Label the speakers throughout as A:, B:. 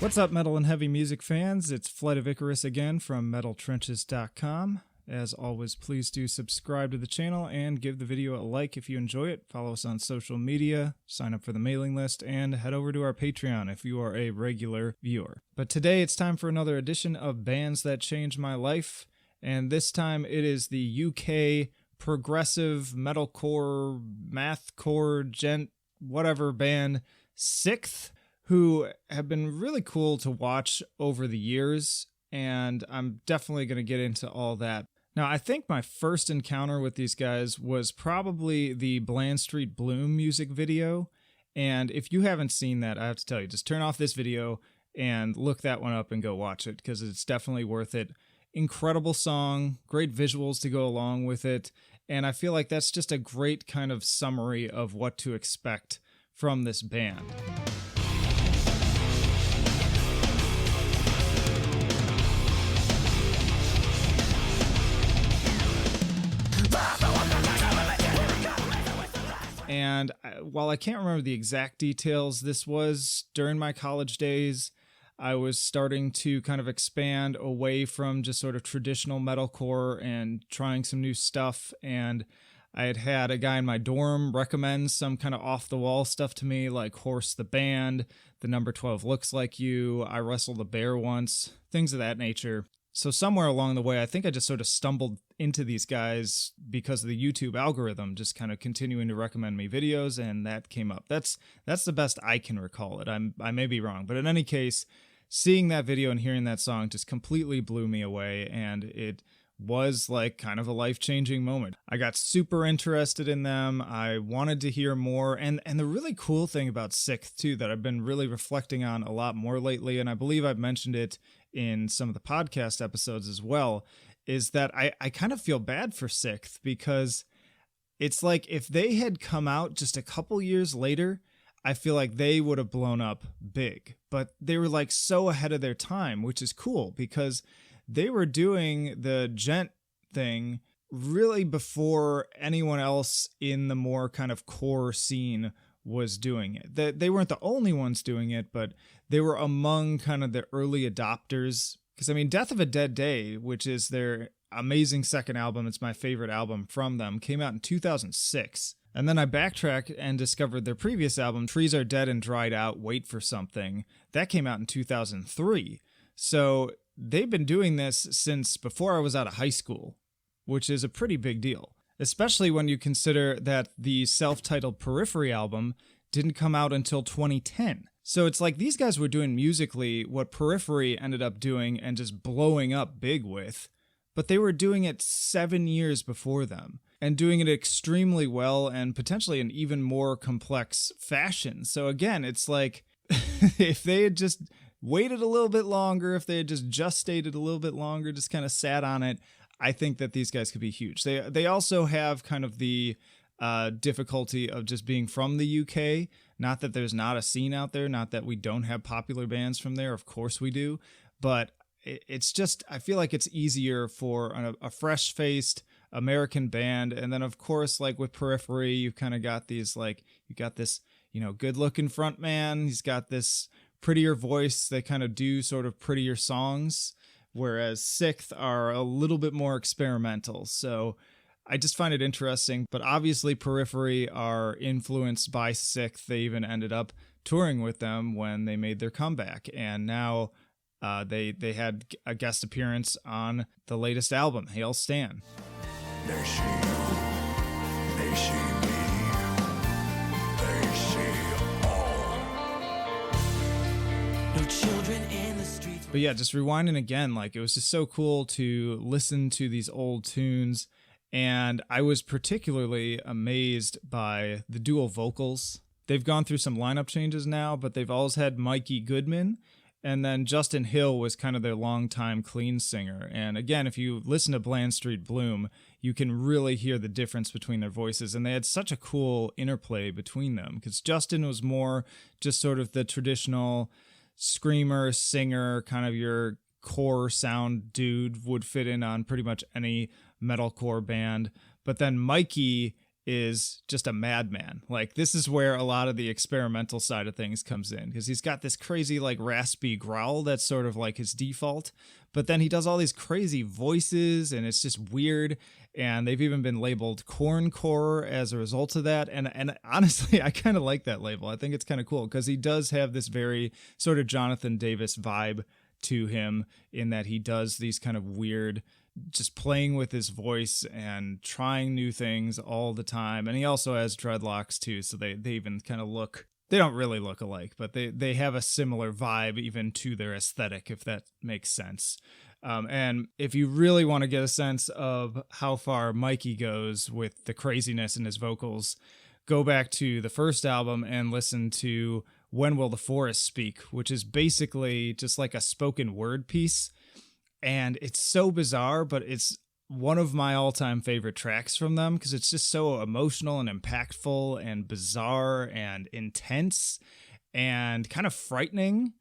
A: What's up, metal and heavy music fans? It's FlightOfIcarus again from metaltrenches.com. As always, please do subscribe to the channel and give the video a like if you enjoy it. Follow us on social media, sign up for the mailing list, and head over to our Patreon if you are a regular viewer. But today it's time for another edition of Bands That Changed My Life, and this time it is the UK progressive metalcore, mathcore, djent, whatever band, Sikth, who have been really cool to watch over the years, and I'm definitely going to get into all that. Now, I think my first encounter with these guys was probably the Bland Street Bloom music video, and if you haven't seen that, I have to tell you, just turn off this video and look that one up and go watch it, because it's definitely worth it. Incredible song, great visuals to go along with it, and I feel like that's just a great kind of summary of what to expect from this band. And while I can't remember the exact details, this was during my college days. I was starting to kind of expand away from just sort of traditional metalcore and trying some new stuff. And I had a guy in my dorm recommend some kind of off-the-wall stuff to me, like Horse the Band, The Number 12 Looks Like You, I Wrestled a Bear Once, things of that nature. So somewhere along the way, I think I just sort of stumbled into these guys because of the YouTube algorithm, just kind of continuing to recommend me videos, and that came up. That's the best I can recall it. I may be wrong, but in any case, seeing that video and hearing that song just completely blew me away, and it was like kind of a life-changing moment. I got super interested in them. I wanted to hear more, and the really cool thing about Sikth too that I've been really reflecting on a lot more lately, and I believe I've mentioned it in some of the podcast episodes as well, is that I kind of feel bad for Sikth, because it's like if they had come out just a couple years later, I feel like they would have blown up big. But they were like so ahead of their time, which is cool, because they were doing the djent thing really before anyone else in the more kind of core scene was doing it. They weren't the only ones doing it, but they were among kind of the early adopters. Because, I mean, Death of a Dead Day, which is their amazing second album, it's my favorite album from them, came out in 2006. And then I backtracked and discovered their previous album, Trees Are Dead and Dried Out, Wait for Something. That came out in 2003. So they've been doing this since before I was out of high school, which is a pretty big deal. Especially when you consider that the self-titled Periphery album didn't come out until 2010. So it's like these guys were doing musically what Periphery ended up doing and just blowing up big with, but they were doing it 7 years before them and doing it extremely well and potentially in even more complex fashion. So again, it's like if they had just waited a little bit longer, if they had just gestated a little bit longer, just kind of sat on it, I think that these guys could be huge. They also have kind of the difficulty of just being from the UK. Not that there's not a scene out there, not that we don't have popular bands from there. Of course we do. But it's just, I feel like it's easier for a fresh-faced American band. And then, of course, like with Periphery, you've kind of got these, like, you got this, good-looking front man. He's got this prettier voice. They kind of do sort of prettier songs, whereas Sikth are a little bit more experimental. So I just find it interesting. But obviously Periphery are influenced by Sikth. They even ended up touring with them when they made their comeback. And now they had a guest appearance on the latest album, Hail Stan.
B: They see you, they see me, they see all. No children in the streets.
A: But yeah, just rewinding again, like it was just so cool to listen to these old tunes, and I was particularly amazed by the dual vocals. They've gone through some lineup changes now, but they've always had Mikey Goodman, and then Justin Hill was kind of their longtime clean singer. And again, if you listen to Bland Street Bloom, you can really hear the difference between their voices. And they had such a cool interplay between them, because Justin was more just sort of the traditional screamer, singer, kind of your core sound dude, would fit in on pretty much any metalcore band. But then Mikey is just a madman. Like, this is where a lot of the experimental side of things comes in, because he's got this crazy, like, raspy growl that's sort of like his default, but then he does all these crazy voices, and it's just weird, and they've even been labeled corncore as a result of that, and honestly, I kind of like that label. I think it's kind of cool, because he does have this very sort of Jonathan Davis vibe to him, in that he does these kind of weird, just playing with his voice and trying new things all the time. And he also has dreadlocks too, so they even kind of look, they don't really look alike, but they have a similar vibe even to their aesthetic, if that makes sense. And if you really want to get a sense of how far Mikey goes with the craziness in his vocals, go back to the first album and listen to When Will the Forest Speak, which is basically just like a spoken word piece. And it's so bizarre, but it's one of my all-time favorite tracks from them, because it's just so emotional and impactful and bizarre and intense and kind of frightening,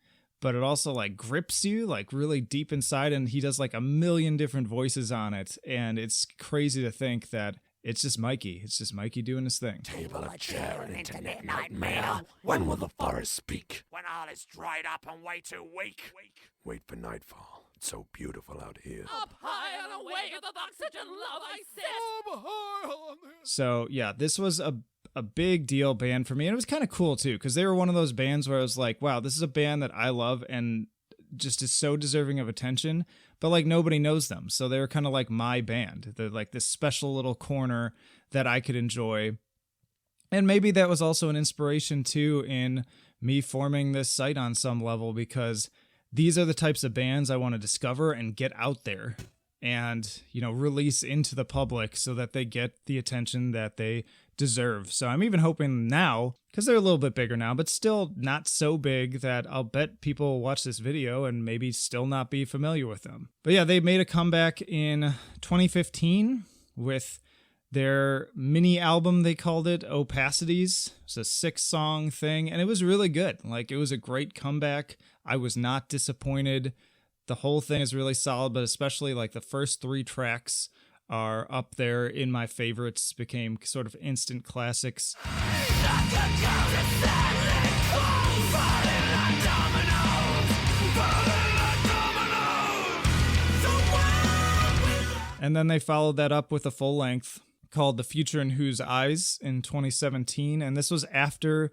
A: but it also like grips you like really deep inside, and he does like a million different voices on it, and it's crazy to think that it's just Mikey. It's just Mikey doing his thing.
B: Table, a chair, an internet nightmare. When will the forest speak? When all is dried up and way too weak. Wait for nightfall. It's so beautiful out here.
C: Up high and away with oxygen love, I said.
A: So yeah, this was a big deal band for me, and it was kind of cool too, because they were one of those bands where I was like, wow, this is a band that I love and just is so deserving of attention, but like nobody knows them. So they were kind of like my band. They're like this special little corner that I could enjoy. And maybe that was also an inspiration too in me forming this site on some level, because these are the types of bands I want to discover and get out there and, you know, release into the public so that they get the attention that they deserve. So I'm even hoping now, because they're a little bit bigger now, but still not so big that I'll bet people will watch this video and maybe still not be familiar with them. But yeah, they made a comeback in 2015 with their mini album, they called it Opacities. It's a 6-song thing, and it was really good. Like, it was a great comeback. I was not disappointed. The whole thing is really solid, but especially like the first 3 tracks are up there in my favorites, became sort of instant classics. And then they followed that up with a full length called The Future in Whose Eyes in 2017. And this was after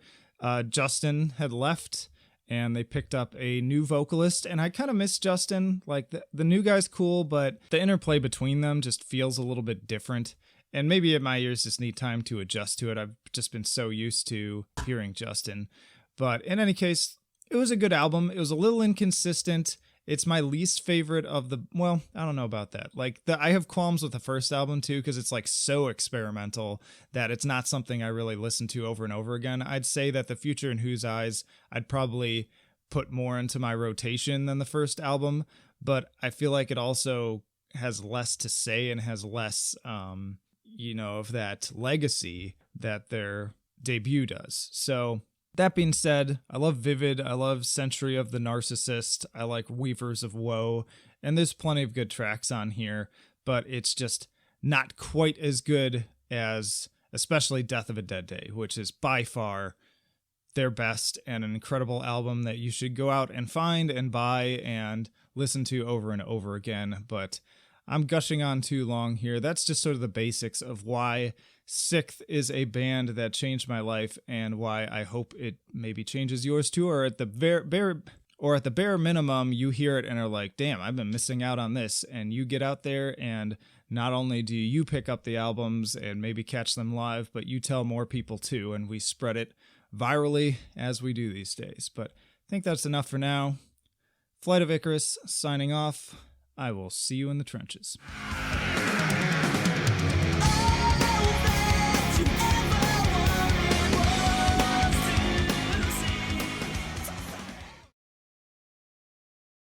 A: Justin had left, and they picked up a new vocalist. And I kind of miss Justin. Like, the new guy's cool, but the interplay between them just feels a little bit different. And maybe my ears just need time to adjust to it. I've just been so used to hearing Justin. But in any case, it was a good album. It was a little inconsistent. It's my least favorite of the, well, I don't know about that. Like, I have qualms with the first album too, because it's like so experimental that it's not something I really listen to over and over again. I'd say that The Future in Whose Eyes, I'd probably put more into my rotation than the first album, but I feel like it also has less to say and has less, of that legacy that their debut does. So that being said, I love Vivid, I love Century of the Narcissist, I like Weavers of Woe, and there's plenty of good tracks on here, but it's just not quite as good as especially Death of a Dead Day, which is by far their best and an incredible album that you should go out and find and buy and listen to over and over again. But I'm gushing on too long here. That's just sort of the basics of why Sikth is a band that changed my life, and why I hope it maybe changes yours too, or at the bare minimum, you hear it and are like, damn, I've been missing out on this. And you get out there, and not only do you pick up the albums and maybe catch them live, but you tell more people too, and we spread it virally as we do these days. But I think that's enough for now. Flight of Icarus signing off. I will see you in the trenches.